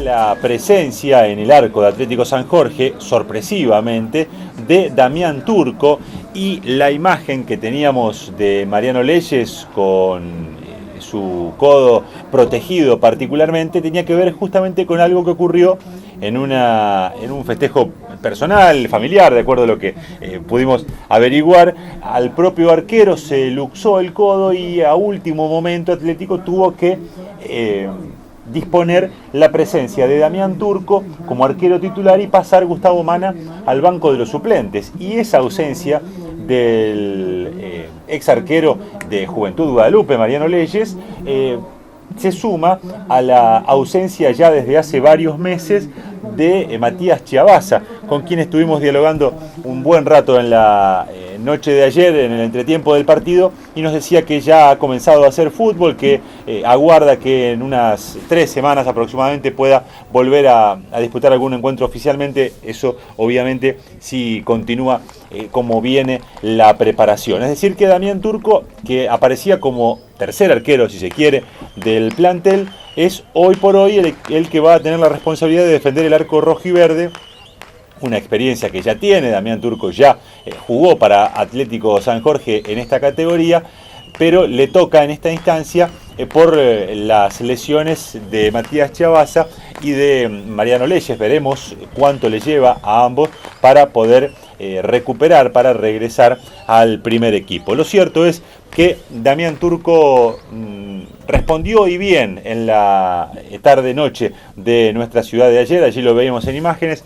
La presencia en el arco de Atlético San Jorge, sorpresivamente, de Damián Turco, y la imagen que teníamos de Mariano Leyes con su codo protegido particularmente tenía que ver justamente con algo que ocurrió en un festejo personal, familiar, de acuerdo a lo que pudimos averiguar. Al propio arquero se luxó el codo y a último momento Atlético tuvo que disponer la presencia de Damián Turco como arquero titular y pasar Gustavo Mana al banco de los suplentes. Y esa ausencia del ex arquero de Juventud Guadalupe, Mariano Leyes, se suma a la ausencia ya desde hace varios meses de Matías Chiabaza, con quien estuvimos dialogando un buen rato en la noche de ayer, en el entretiempo del partido, y nos decía que ya ha comenzado a hacer fútbol, que aguarda que en unas 3 semanas aproximadamente pueda volver a disputar algún encuentro oficialmente. Eso obviamente si continúa como viene la preparación. Es decir, que Damián Turco, que aparecía como tercer arquero, si se quiere, del plantel, es hoy por hoy el que va a tener la responsabilidad de defender el arco rojo y verde. Una experiencia que ya tiene, Damián Turco ya jugó para Atlético San Jorge en esta categoría, pero le toca en esta instancia por las lesiones de Matías Chiabaza y de Mariano Leyes. Veremos cuánto le lleva a ambos para poder recuperar, para regresar al primer equipo. Lo cierto es que Damián Turco respondió y bien en la tarde-noche de nuestra ciudad de ayer. Allí lo veíamos en imágenes.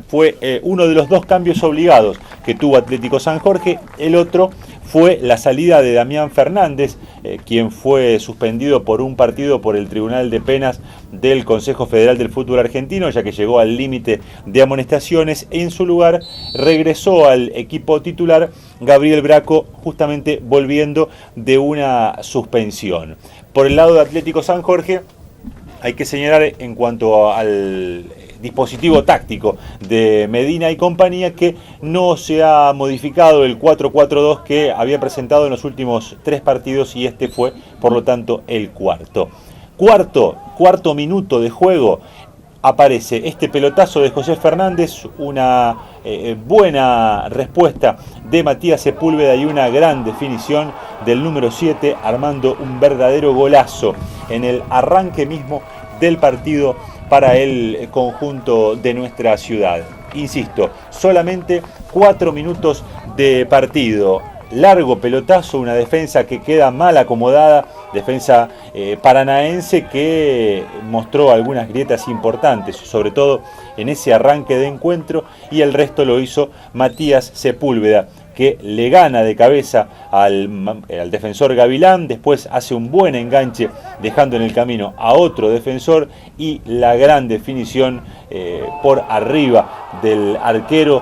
Fue uno de los 2 cambios obligados que tuvo Atlético San Jorge. El otro fue la salida de Damián Fernández, quien fue suspendido por un partido por el Tribunal de Penas del Consejo Federal del Fútbol Argentino, ya que llegó al límite de amonestaciones. En su lugar regresó al equipo titular Gabriel Braco, justamente volviendo de una suspensión. Por el lado de Atlético San Jorge, hay que señalar en cuanto al dispositivo táctico de Medina y compañía que no se ha modificado el 4-4-2 que había presentado en los últimos 3 partidos, y este fue por lo tanto el cuarto minuto de juego. Aparece este pelotazo de José Fernández, una buena respuesta de Matías Sepúlveda y una gran definición del número 7, armando un verdadero golazo en el arranque mismo del partido para el conjunto de nuestra ciudad. Insisto, solamente 4 minutos de partido. Largo pelotazo, una defensa que queda mal acomodada, defensa paranaense que mostró algunas grietas importantes, sobre todo en ese arranque de encuentro, y el resto lo hizo Matías Sepúlveda, que le gana de cabeza al defensor Gavilán, después hace un buen enganche dejando en el camino a otro defensor, y la gran definición por arriba del arquero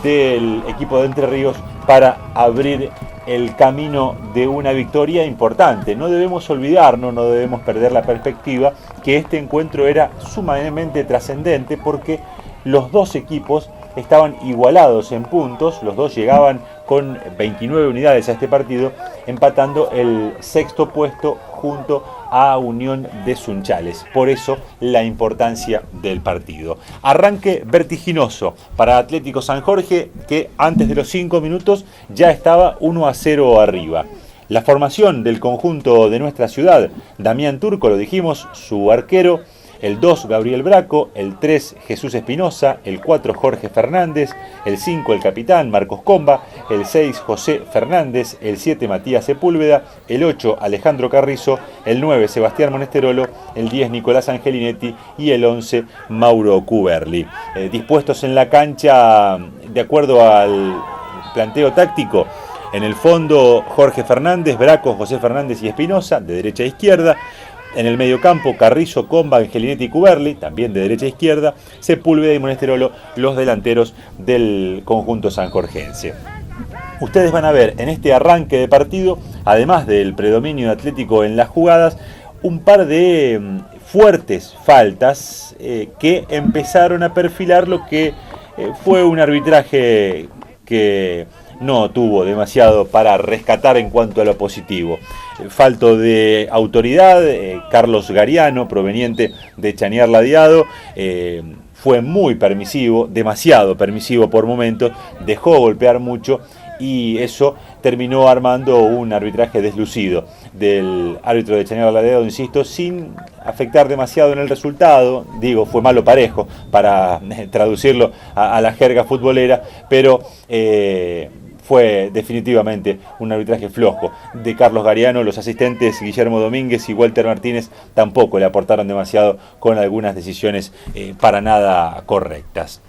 del equipo de Entre Ríos para abrir el camino de una victoria importante. No debemos olvidarnos, no debemos perder la perspectiva que este encuentro era sumamente trascendente, porque los 2 equipos estaban igualados en puntos, los 2 llegaban con 29 unidades a este partido, empatando el 6º puesto junto a Unión de Sunchales. Por eso la importancia del partido. Arranque vertiginoso para Atlético San Jorge, que antes de los 5 minutos ya estaba 1-0 arriba. La formación del conjunto de nuestra ciudad: Damián Turco, lo dijimos, su arquero; el 2, Gabriel Braco; el 3, Jesús Espinosa; el 4, Jorge Fernández; el 5, el capitán Marcos Comba; el 6, José Fernández; el 7, Matías Sepúlveda; el 8, Alejandro Carrizo; el 9, Sebastián Monesterolo; el 10, Nicolás Angelinetti; y el 11, Mauro Cuberli. Dispuestos en la cancha de acuerdo al planteo táctico: en el fondo, Jorge Fernández, Braco, José Fernández y Espinosa, de derecha a izquierda. En el mediocampo, Carrizo, Comba, Angelinetti y Cuberli, también de derecha a izquierda. Sepúlveda y Monesterolo, los delanteros del conjunto sanjorgense. Ustedes van a ver en este arranque de partido, además del predominio Atlético en las jugadas, un par de fuertes faltas que empezaron a perfilar lo que fue un arbitraje que no tuvo demasiado para rescatar en cuanto a lo positivo. Falto de autoridad, Carlos Gariano, proveniente de Chañar Ladeado, fue muy permisivo, demasiado permisivo por momentos, dejó golpear mucho y eso terminó armando un arbitraje deslucido del árbitro de Chañar Ladeado, insisto, sin afectar demasiado en el resultado. Digo, fue malo parejo para traducirlo a la jerga futbolera, pero fue definitivamente un arbitraje flojo de Carlos Gariano. Los asistentes Guillermo Domínguez y Walter Martínez tampoco le aportaron demasiado con algunas decisiones para nada correctas.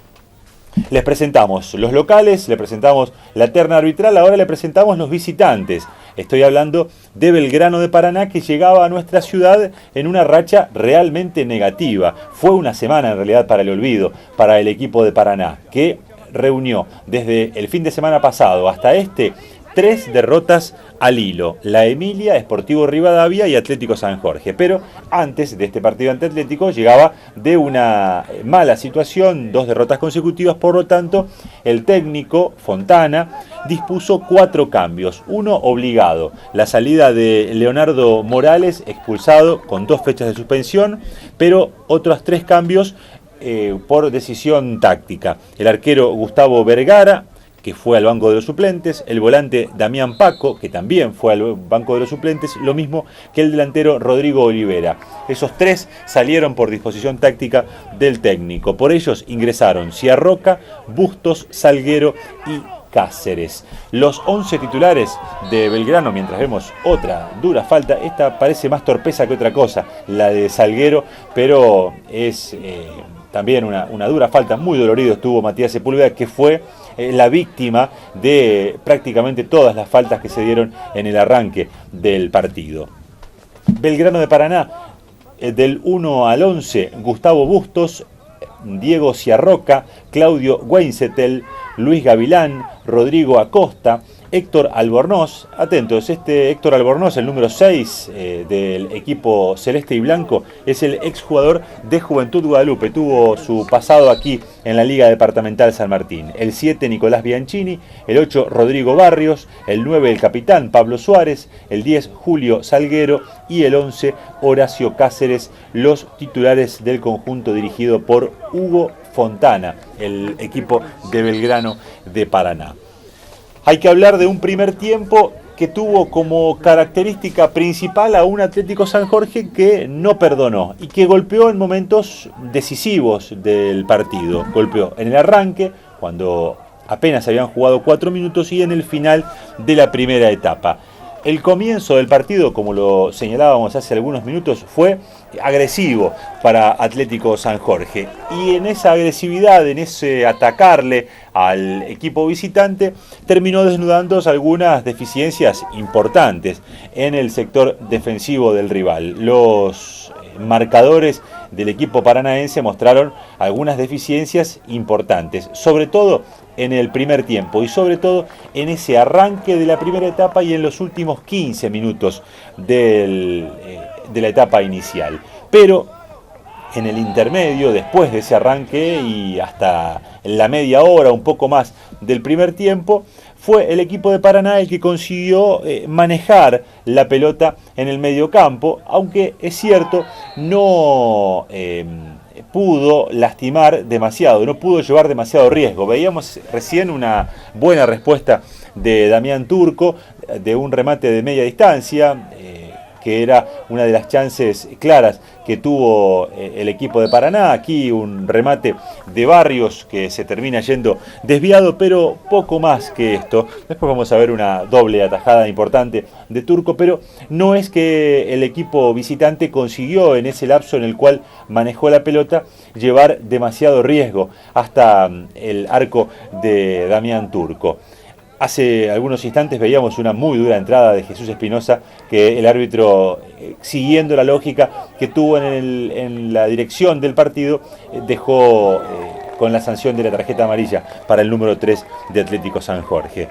Les presentamos los locales, le presentamos la terna arbitral, ahora le presentamos los visitantes. Estoy hablando de Belgrano de Paraná, que llegaba a nuestra ciudad en una racha realmente negativa. Fue una semana en realidad para el olvido, para el equipo de Paraná, que reunió desde el fin de semana pasado hasta 3 derrotas al hilo: La Emilia, Sportivo Rivadavia y Atlético San Jorge. Pero antes de este partido ante Atlético llegaba de una mala situación, 2 derrotas consecutivas. Por lo tanto, el técnico Fontana dispuso 4 cambios, uno obligado: la salida de Leonardo Morales, expulsado con 2 fechas de suspensión, pero otros 3 cambios por decisión táctica. El arquero Gustavo Vergara, que fue al banco de los suplentes; el volante Damián Paco, que también fue al banco de los suplentes, lo mismo que el delantero Rodrigo Olivera. Esos 3 salieron por disposición táctica del técnico. Por ellos ingresaron Ciarroca, Bustos, Salguero y Cáceres. Los 11 titulares de Belgrano, mientras vemos otra dura falta, esta parece más torpeza que otra cosa, la de Salguero, pero es también una dura falta. Muy dolorido estuvo Matías Sepúlveda, que fue la víctima de prácticamente todas las faltas que se dieron en el arranque del partido. Belgrano de Paraná, del 1 al 11, Gustavo Bustos, Diego Ciarroca, Claudio Weinzetel, Luis Gavilán, Rodrigo Acosta, Héctor Albornoz. Atentos, Héctor Albornoz, el número 6 del equipo celeste y blanco, es el exjugador de Juventud Guadalupe. Tuvo su pasado aquí en la Liga Departamental San Martín. El 7, Nicolás Bianchini; el 8, Rodrigo Barrios; el 9, el capitán Pablo Suárez; el 10, Julio Salguero; y el 11, Horacio Cáceres, los titulares del conjunto dirigido por Hugo Fontana, el equipo de Belgrano de Paraná. Hay que hablar de un primer tiempo que tuvo como característica principal a un Atlético San Jorge que no perdonó y que golpeó en momentos decisivos del partido. Golpeó en el arranque, cuando apenas habían jugado 4 minutos, y en el final de la primera etapa. El comienzo del partido, como lo señalábamos hace algunos minutos, fue agresivo para Atlético San Jorge. Y en esa agresividad, en ese atacarle al equipo visitante, terminó desnudándose algunas deficiencias importantes en el sector defensivo del rival. Los marcadores del equipo paranaense mostraron algunas deficiencias importantes, sobre todo en el primer tiempo y sobre todo en ese arranque de la primera etapa y en los últimos 15 minutos de la etapa inicial. Pero en el intermedio, después de ese arranque y hasta la media hora, un poco más del primer tiempo, fue el equipo de Paraná el que consiguió manejar la pelota en el medio campo, aunque es cierto, no pudo lastimar demasiado, no pudo llevar demasiado riesgo. Veíamos recién una buena respuesta de Damián Turco, de un remate de media distancia, que era una de las chances claras que tuvo el equipo de Paraná. Aquí un remate de Barrios que se termina yendo desviado, pero poco más que esto. Después vamos a ver una doble atajada importante de Turco, pero no es que el equipo visitante consiguió, en ese lapso en el cual manejó la pelota, llevar demasiado riesgo hasta el arco de Damián Turco. Hace algunos instantes veíamos una muy dura entrada de Jesús Espinosa, que el árbitro, siguiendo la lógica que tuvo en la dirección del partido, dejó con la sanción de la tarjeta amarilla para el número 3 de Atlético San Jorge.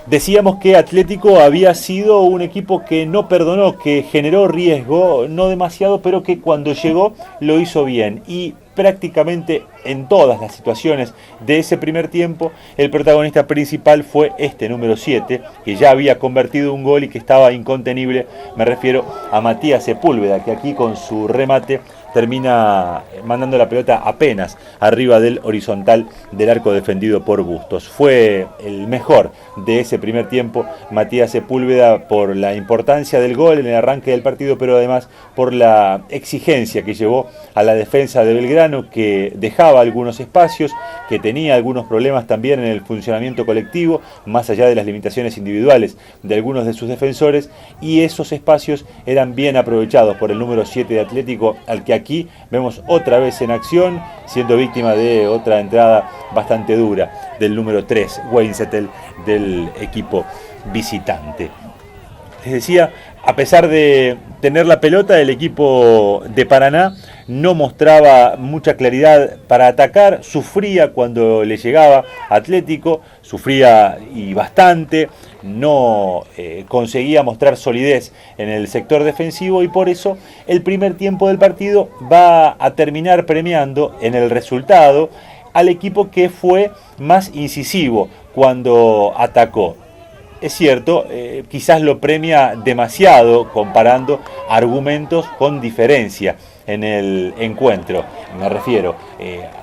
Decíamos que Atlético había sido un equipo que no perdonó, que generó riesgo, no demasiado, pero que cuando llegó lo hizo bien. Y prácticamente en todas las situaciones de ese primer tiempo, el protagonista principal fue este número 7, que ya había convertido un gol y que estaba incontenible. Me refiero a Matías Sepúlveda, que aquí con su remate termina mandando la pelota apenas arriba del horizontal del arco defendido por Bustos. Fue el mejor de ese primer tiempo Matías Sepúlveda por la importancia del gol en el arranque del partido, pero además por la exigencia que llevó a la defensa de Belgrano, que dejaba algunos espacios, que tenía algunos problemas también en el funcionamiento colectivo, más allá de las limitaciones individuales de algunos de sus defensores, y esos espacios eran bien aprovechados por el número 7 de Atlético, al que aquí vemos otra vez en acción, siendo víctima de otra entrada bastante dura del número 3, Weinzettel, del equipo visitante. Les decía, a pesar de tener la pelota, el equipo de Paraná no mostraba mucha claridad para atacar, sufría cuando le llegaba Atlético, sufría y bastante, no conseguía mostrar solidez en el sector defensivo, y por eso el primer tiempo del partido va a terminar premiando en el resultado al equipo que fue más incisivo cuando atacó. Es cierto, quizás lo premia demasiado comparando argumentos con diferencia en el encuentro. Me refiero,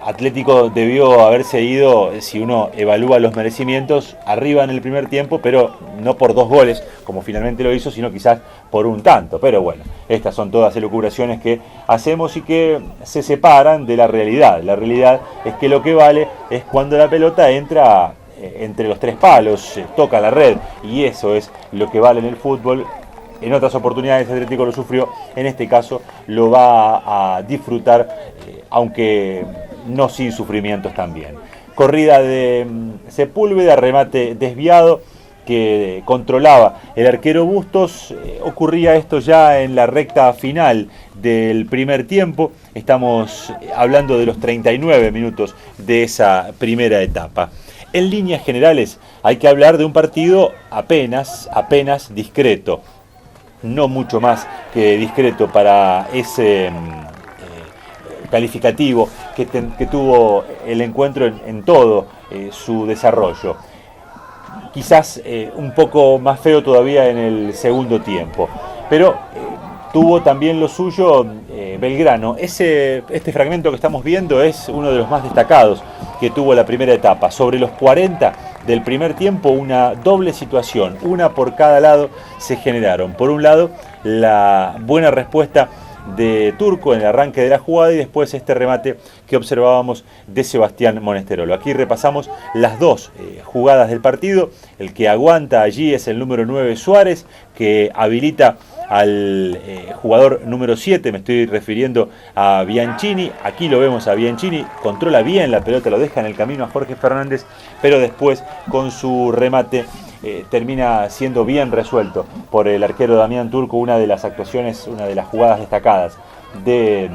Atlético debió haberse ido, si uno evalúa los merecimientos, arriba en el primer tiempo, pero no por 2 goles, como finalmente lo hizo, sino quizás por un tanto. Pero bueno, estas son todas elucubraciones que hacemos y que se separan de la realidad. La realidad es que lo que vale es cuando la pelota entra entre los 3 palos, toca la red, y eso es lo que vale en el fútbol. En otras oportunidades Atlético lo sufrió, en este caso lo va a disfrutar, aunque no sin sufrimientos también. Corrida de Sepúlveda, remate desviado que controlaba el arquero Bustos. Ocurría esto ya en la recta final del primer tiempo. Estamos hablando de los 39 minutos de esa primera etapa. En líneas generales hay que hablar de un partido apenas discreto, no mucho más que discreto para ese calificativo que tuvo el encuentro en todo su desarrollo. Quizás un poco más feo todavía en el segundo tiempo, pero tuvo también lo suyo Belgrano. Este fragmento que estamos viendo es uno de los más destacados que tuvo la primera etapa. Sobre los 40 del primer tiempo, una doble situación, una por cada lado, se generaron. Por un lado, la buena respuesta de Turco en el arranque de la jugada, y después este remate que observábamos de Sebastián Monesterolo. Aquí repasamos las dos jugadas del partido. El que aguanta allí es el número 9 Suárez, que habilita al jugador número 7, me estoy refiriendo a Bianchini. Aquí lo vemos a Bianchini, controla bien la pelota, lo deja en el camino a Jorge Fernández, pero después con su remate termina siendo bien resuelto por el arquero Damián Turco. Una de las actuaciones, una de las jugadas destacadas del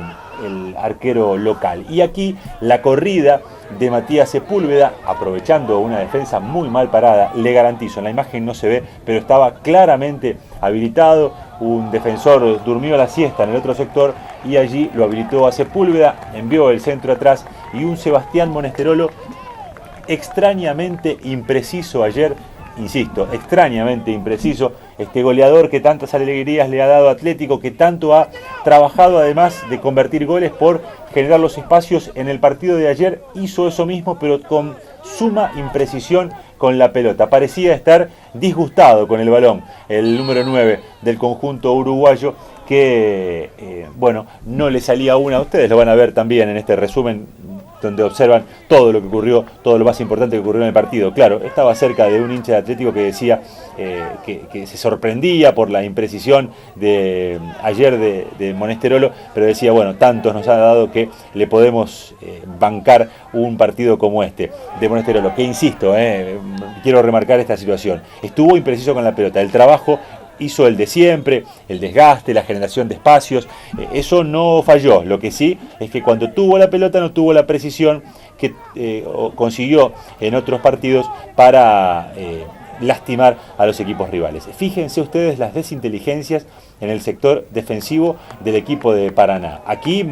arquero local. Y aquí la corrida de Matías Sepúlveda, aprovechando una defensa muy mal parada, le garantizo, en la imagen no se ve, pero estaba claramente habilitado. Un defensor durmió la siesta en el otro sector y allí lo habilitó a Sepúlveda, envió el centro atrás, y un Sebastián Monesterolo extrañamente impreciso ayer. Insisto, extrañamente impreciso, este goleador que tantas alegrías le ha dado a Atlético, que tanto ha trabajado además de convertir goles por generar los espacios en el partido de ayer, hizo eso mismo pero con suma imprecisión con la pelota. Parecía estar disgustado con el balón, el número 9 del conjunto uruguayo, que no le salía una. Ustedes lo van a ver también en este resumen, donde observan todo lo que ocurrió, todo lo más importante que ocurrió en el partido. Claro, estaba cerca de un hincha de Atlético que decía que se sorprendía por la imprecisión de ayer de Monesterolo, pero decía, bueno, tantos nos ha dado que le podemos bancar un partido como este de Monesterolo, que insisto, quiero remarcar esta situación, estuvo impreciso con la pelota, el trabajo hizo el de siempre, el desgaste, la generación de espacios, eso no falló. Lo que sí es que cuando tuvo la pelota no tuvo la precisión que consiguió en otros partidos para lastimar a los equipos rivales. Fíjense ustedes las desinteligencias en el sector defensivo del equipo de Paraná. Aquí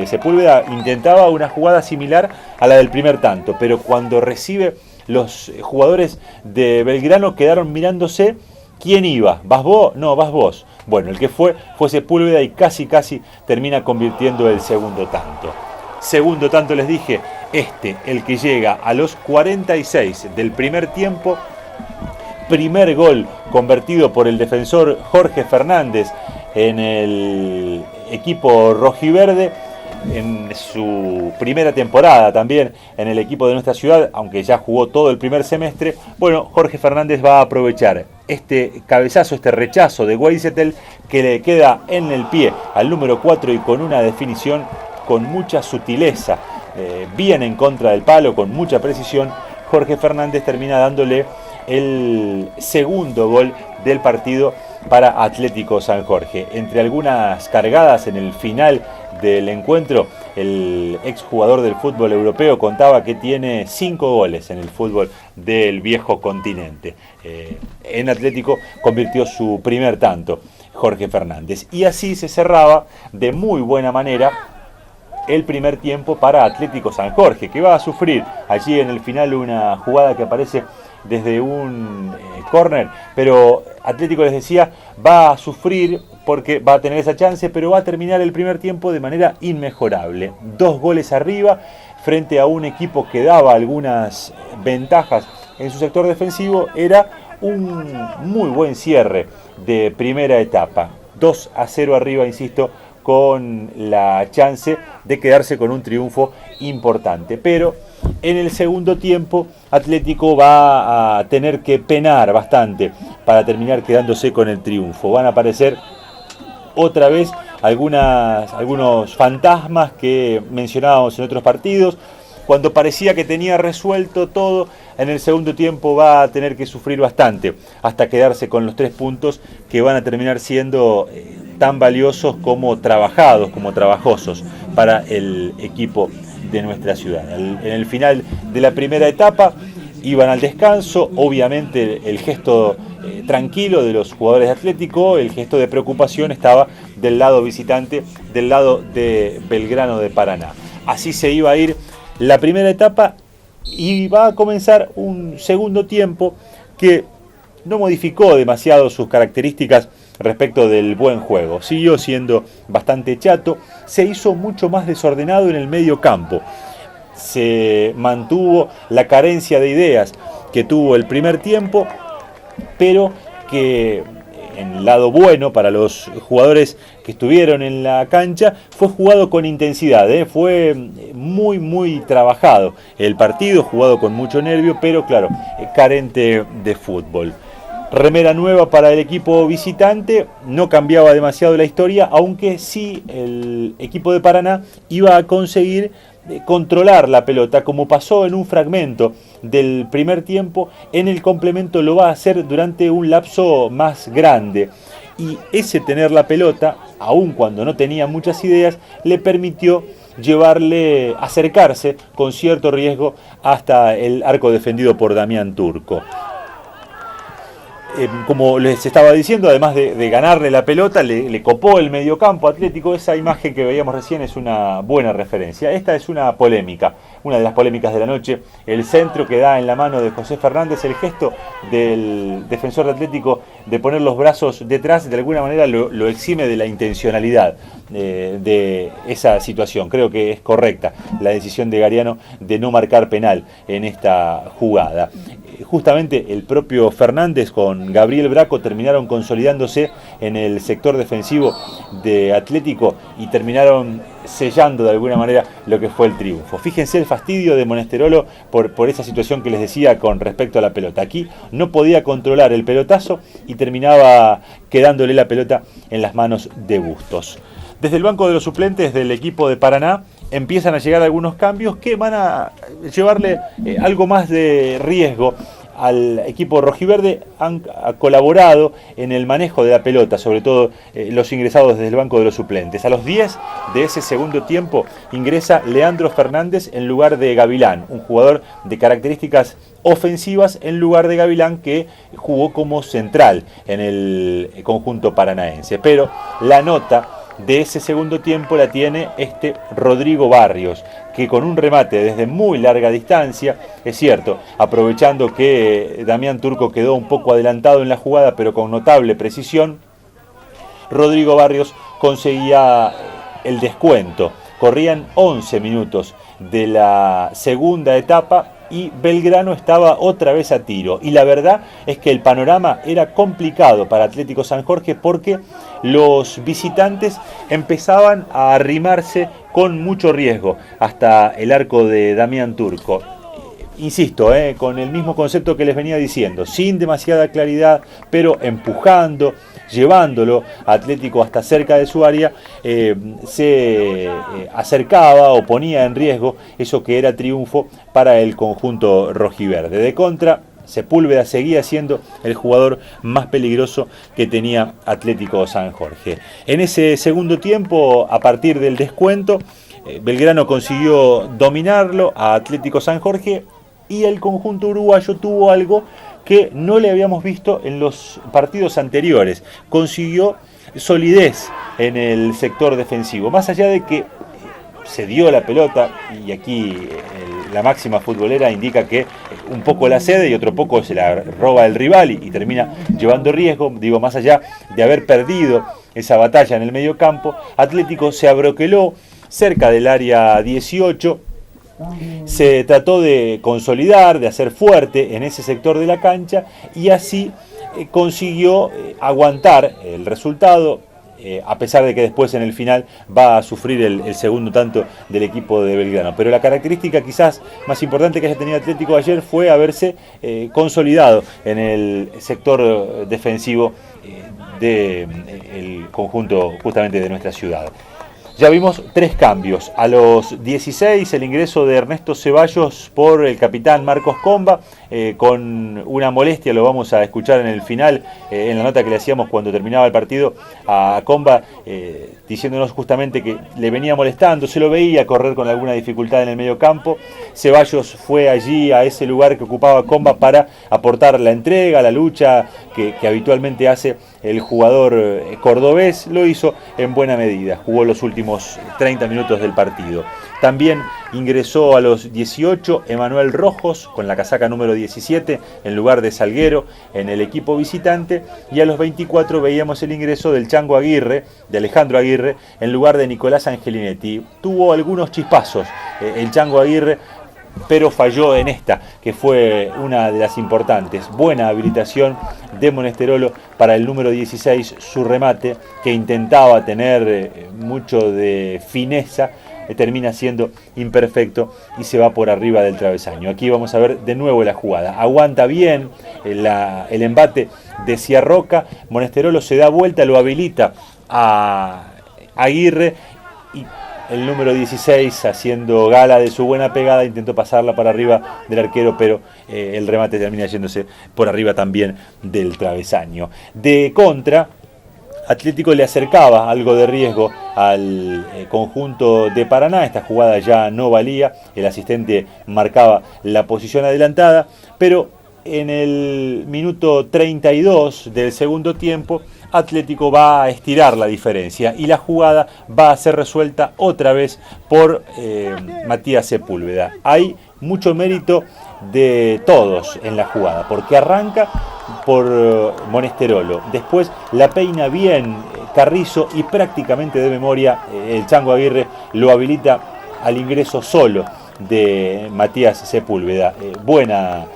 Sepúlveda intentaba una jugada similar a la del primer tanto, pero cuando recibe, los jugadores de Belgrano quedaron mirándose. ¿Quién iba? ¿Vas vos? No, vas vos. Bueno, el que fue Sepúlveda y casi termina convirtiendo el segundo tanto. Segundo tanto, les dije, el que llega a los 46 del primer tiempo. Primer gol convertido por el defensor Jorge Fernández en el equipo rojiverde, en su primera temporada también en el equipo de nuestra ciudad, aunque ya jugó todo el primer semestre. Bueno, Jorge Fernández va a aprovechar este cabezazo, este rechazo de Weisetel, que le queda en el pie al número 4 y con una definición con mucha sutileza, bien en contra del palo, con mucha precisión. Jorge Fernández termina dándole el segundo gol del partido para Atlético San Jorge. Entre algunas cargadas en el final del encuentro, el exjugador del fútbol europeo contaba que tiene 5 goles en el fútbol del viejo continente. En Atlético convirtió su primer tanto Jorge Fernández. Y así se cerraba de muy buena manera el primer tiempo para Atlético San Jorge, que va a sufrir allí en el final una jugada que aparece desde un córner, pero Atlético, les decía, va a sufrir porque va a tener esa chance, pero va a terminar el primer tiempo de manera inmejorable. 2 goles arriba frente a un equipo que daba algunas ventajas en su sector defensivo. Era un muy buen cierre de primera etapa. 2-0 arriba, insisto, con la chance de quedarse con un triunfo importante. Pero en el segundo tiempo Atlético va a tener que penar bastante para terminar quedándose con el triunfo. Van a aparecer otra vez algunos fantasmas que mencionábamos en otros partidos. Cuando parecía que tenía resuelto todo, en el segundo tiempo va a tener que sufrir bastante hasta quedarse con los 3 puntos que van a terminar siendo tan valiosos como trabajados, como trabajosos para el equipo de nuestra ciudad. En el final de la primera etapa iban al descanso. Obviamente el gesto tranquilo de los jugadores de Atlético, el gesto de preocupación estaba del lado visitante, del lado de Belgrano de Paraná. Así se iba a ir la primera etapa y va a comenzar un segundo tiempo que no modificó demasiado sus características respecto del buen juego. Siguió siendo bastante chato, se hizo mucho más desordenado en el medio campo. Se mantuvo la carencia de ideas que tuvo el primer tiempo, pero que en el lado bueno para los jugadores que estuvieron en la cancha fue jugado con intensidad, fue muy trabajado el partido, jugado con mucho nervio, pero claro, carente de fútbol. Remera nueva para el equipo visitante, no cambiaba demasiado la historia, aunque sí el equipo de Paraná iba a conseguir controlar la pelota, como pasó en un fragmento del primer tiempo. En el complemento lo va a hacer durante un lapso más grande, y ese tener la pelota, aun cuando no tenía muchas ideas, le permitió acercarse con cierto riesgo hasta el arco defendido por Damián Turco. Como les estaba diciendo, además de ganarle la pelota, le copó el mediocampo Atlético. Esa imagen que veíamos recién es una buena referencia. Esta es una polémica, una de las polémicas de la noche. El centro que da en la mano de José Fernández, el gesto del defensor de Atlético de poner los brazos detrás, de alguna manera lo exime de la intencionalidad de esa situación. Creo que es correcta la decisión de Gariano de no marcar penal en esta jugada. Justamente el propio Fernández con Gabriel Braco terminaron consolidándose en el sector defensivo de Atlético y terminaron sellando de alguna manera lo que fue el triunfo. Fíjense el fastidio de Monesterolo por esa situación que les decía con respecto a la pelota. Aquí no podía controlar el pelotazo y terminaba quedándole la pelota en las manos de Bustos. Desde el banco de los suplentes del equipo de Paraná empiezan a llegar algunos cambios que van a llevarle algo más de riesgo al equipo rojiverde han colaborado en el manejo de la pelota, sobre todo los ingresados desde el banco de los suplentes. A los 10 de ese segundo tiempo ingresa Leandro Fernández en lugar de Gavilán, un jugador de características ofensivas en lugar de Gavilán, que jugó como central en el conjunto paranaense. Pero la nota de ese segundo tiempo la tiene Rodrigo Barrios, que con un remate desde muy larga distancia, es cierto, aprovechando que Damián Turco quedó un poco adelantado en la jugada, pero con notable precisión, Rodrigo Barrios conseguía el descuento. Corrían 11 minutos de la segunda etapa y Belgrano estaba otra vez a tiro. Y la verdad es que el panorama era complicado para Atlético San Jorge, porque los visitantes empezaban a arrimarse con mucho riesgo hasta el arco de Damián Turco. Insisto, con el mismo concepto que les venía diciendo, sin demasiada claridad, pero empujando, llevándolo a Atlético hasta cerca de su área, se acercaba o ponía en riesgo eso que era triunfo para el conjunto rojiverde. De contra, Sepúlveda seguía siendo el jugador más peligroso que tenía Atlético San Jorge. En ese segundo tiempo, a partir del descuento, Belgrano consiguió dominarlo a Atlético San Jorge, y el conjunto uruguayo tuvo algo que no le habíamos visto en los partidos anteriores. Consiguió solidez en el sector defensivo, más allá de que se dio la pelota, y aquí la máxima futbolera indica que un poco la cede y otro poco se la roba el rival y termina llevando riesgo. Digo, más allá de haber perdido esa batalla en el medio campo, Atlético se abroqueló cerca del área 18, se trató de consolidar, de hacer fuerte en ese sector de la cancha, y así consiguió aguantar el resultado, a pesar de que después en el final va a sufrir el segundo tanto del equipo de Belgrano. Pero la característica quizás más importante que haya tenido Atlético ayer fue haberse consolidado en el sector defensivo del conjunto justamente de nuestra ciudad. Ya vimos 3 cambios. A los 16 el ingreso de Ernesto Ceballos por el capitán Marcos Comba, con una molestia, lo vamos a escuchar en el final, en la nota que le hacíamos cuando terminaba el partido a Comba, diciéndonos justamente que le venía molestando, se lo veía correr con alguna dificultad en el medio campo. Ceballos fue allí a ese lugar que ocupaba Comba para aportar la entrega, la lucha que habitualmente hace el jugador cordobés. Lo hizo en buena medida, jugó los últimos 30 minutos del partido. También ingresó a los 18 Emanuel Rojos con la casaca número 17 en lugar de Salguero en el equipo visitante, y a los 24 veíamos el ingreso del Chango Aguirre, de Alejandro Aguirre, en lugar de Nicolás Angelinetti. Tuvo algunos chispazos el Chango Aguirre, pero falló en esta, que fue una de las importantes. Buena habilitación de Monesterolo para el número 16, su remate, que intentaba tener mucho de fineza, termina siendo imperfecto y se va por arriba del travesaño. Aquí vamos a ver de nuevo la jugada. Aguanta bien el embate de Ciarroca, Monesterolo se da vuelta, lo habilita a Aguirre, y el número 16, haciendo gala de su buena pegada, intentó pasarla para arriba del arquero, pero el remate termina yéndose por arriba también del travesaño. De contra, Atlético le acercaba algo de riesgo al conjunto de Paraná. Esta jugada ya no valía, el asistente marcaba la posición adelantada, pero en el minuto 32 del segundo tiempo, Atlético va a estirar la diferencia y la jugada va a ser resuelta otra vez por Matías Sepúlveda. Hay mucho mérito de todos en la jugada, porque arranca por Monesterolo, después la peina bien Carrizo, y prácticamente de memoria el Chango Aguirre lo habilita al ingreso solo de Matías Sepúlveda. Buena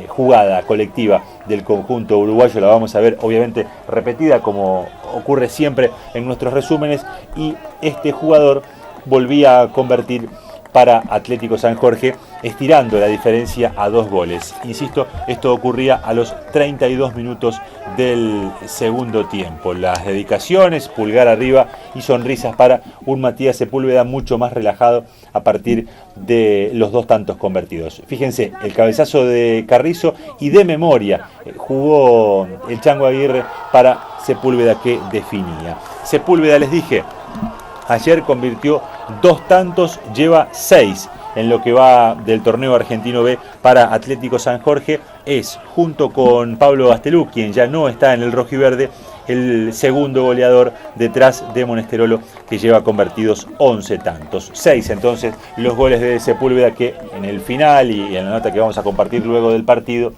jugada colectiva del conjunto uruguayo, la vamos a ver obviamente repetida como ocurre siempre en nuestros resúmenes, y este jugador volvía a convertir para Atlético San Jorge, estirando la diferencia a 2 goles. Insisto, esto ocurría a los 32 minutos del segundo tiempo. Las dedicaciones, pulgar arriba y sonrisas para un Matías Sepúlveda mucho más relajado a partir de los 2 tantos convertidos. Fíjense, el cabezazo de Carrizo y de memoria jugó el Chango Aguirre para Sepúlveda que definía. Sepúlveda, les dije, ayer convirtió 2 tantos, lleva 6 en lo que va del torneo argentino B para Atlético San Jorge. Es, junto con Pablo Gastelú, quien ya no está en el rojiverde, el segundo goleador detrás de Monesterolo, que lleva convertidos 11 tantos. 6 entonces los goles de Sepúlveda, que en el final y en la nota que vamos a compartir luego del partido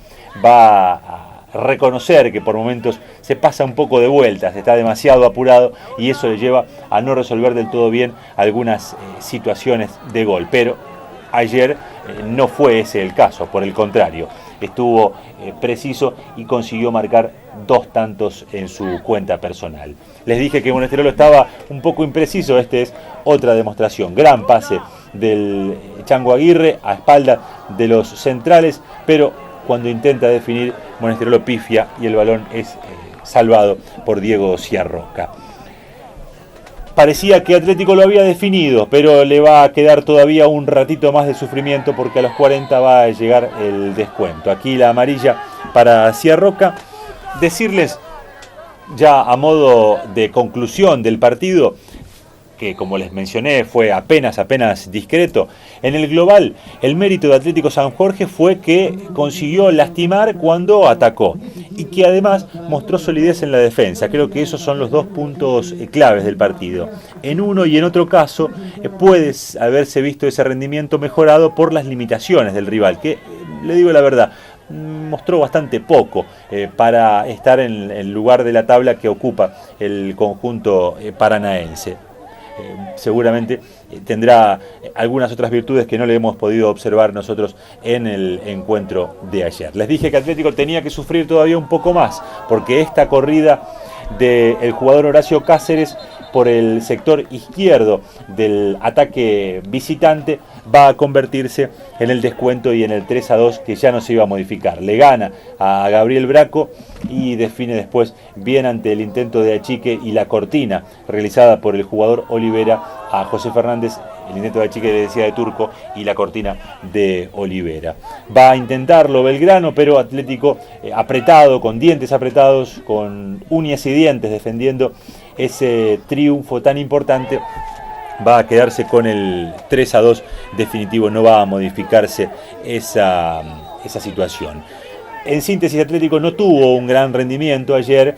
va a reconocer que por momentos se pasa un poco de vueltas, está demasiado apurado y eso le lleva a no resolver del todo bien algunas situaciones de gol. Pero ayer no fue ese el caso, por el contrario, estuvo preciso y consiguió marcar 2 tantos en su cuenta personal. Les dije que Monesterolo estaba un poco impreciso, este es otra demostración. Gran pase del Chango Aguirre a espalda de los centrales, pero cuando intenta definir, Monesterolo pifia y el balón es salvado por Diego Ciarroca. Parecía que Atlético lo había definido, pero le va a quedar todavía un ratito más de sufrimiento porque a los 40 va a llegar el descuento. Aquí la amarilla para Ciarroca. Decirles ya a modo de conclusión del partido, que como les mencioné fue apenas discreto, en el global el mérito de Atlético San Jorge fue que consiguió lastimar cuando atacó y que además mostró solidez en la defensa. Creo que esos son los 2 puntos claves del partido. En uno y en otro caso puede haberse visto ese rendimiento mejorado por las limitaciones del rival, que le digo la verdad, mostró bastante poco para estar en el lugar de la tabla que ocupa el conjunto paranaense. Seguramente tendrá algunas otras virtudes que no le hemos podido observar nosotros en el encuentro de ayer. Les dije que Atlético tenía que sufrir todavía un poco más, porque esta corrida del jugador Horacio Cáceres por el sector izquierdo del ataque visitante va a convertirse en el descuento y en el 3-2 que ya no se iba a modificar. Le gana a Gabriel Braco y define después bien ante el intento de achique y la cortina realizada por el jugador Olivera a José Fernández. El intento de achique, le decía, de Turco, y la cortina de Olivera. Va a intentarlo Belgrano, pero Atlético apretado, con dientes apretados, con uñas y dientes defendiendo ese triunfo tan importante, va a quedarse con el 3-2 definitivo, no va a modificarse esa situación. En síntesis, Atlético no tuvo un gran rendimiento ayer,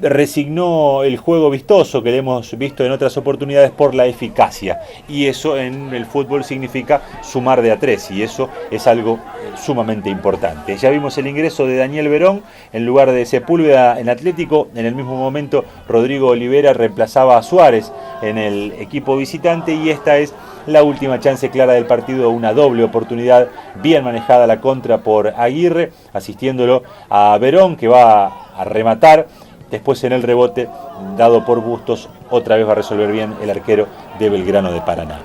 resignó el juego vistoso que le hemos visto en otras oportunidades por la eficacia, y eso en el fútbol significa sumar de a 3, y eso es algo sumamente importante. Ya vimos el ingreso de Daniel Verón en lugar de Sepúlveda en Atlético. En el mismo momento Rodrigo Olivera reemplazaba a Suárez en el equipo visitante, y esta es la última chance clara del partido, una doble oportunidad bien manejada la contra por Aguirre, asistiéndolo a Verón, que va a rematar. Después en el rebote, dado por Bustos, otra vez va a resolver bien el arquero de Belgrano de Paraná.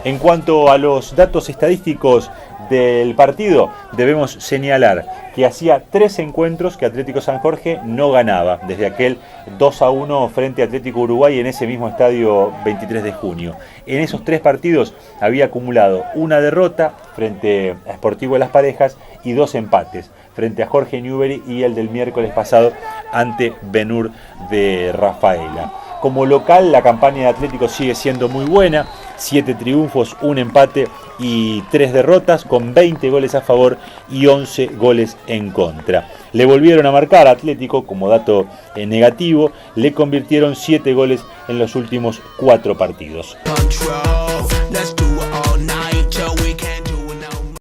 En cuanto a los datos estadísticos del partido, debemos señalar que hacía 3 encuentros que Atlético San Jorge no ganaba, desde aquel 2-1 frente a Atlético Uruguay en ese mismo estadio 23 de junio. En esos 3 partidos había acumulado una derrota frente a Sportivo de Las Parejas y 2 empates, frente a Jorge Newbery y el del miércoles pasado ante Ben-Hur de Rafaela. Como local, la campaña de Atlético sigue siendo muy buena, 7 triunfos, 1 empate y 3 derrotas, con 20 goles a favor y 11 goles en contra. Le volvieron a marcar a Atlético, como dato negativo, le convirtieron 7 goles en los últimos 4 partidos.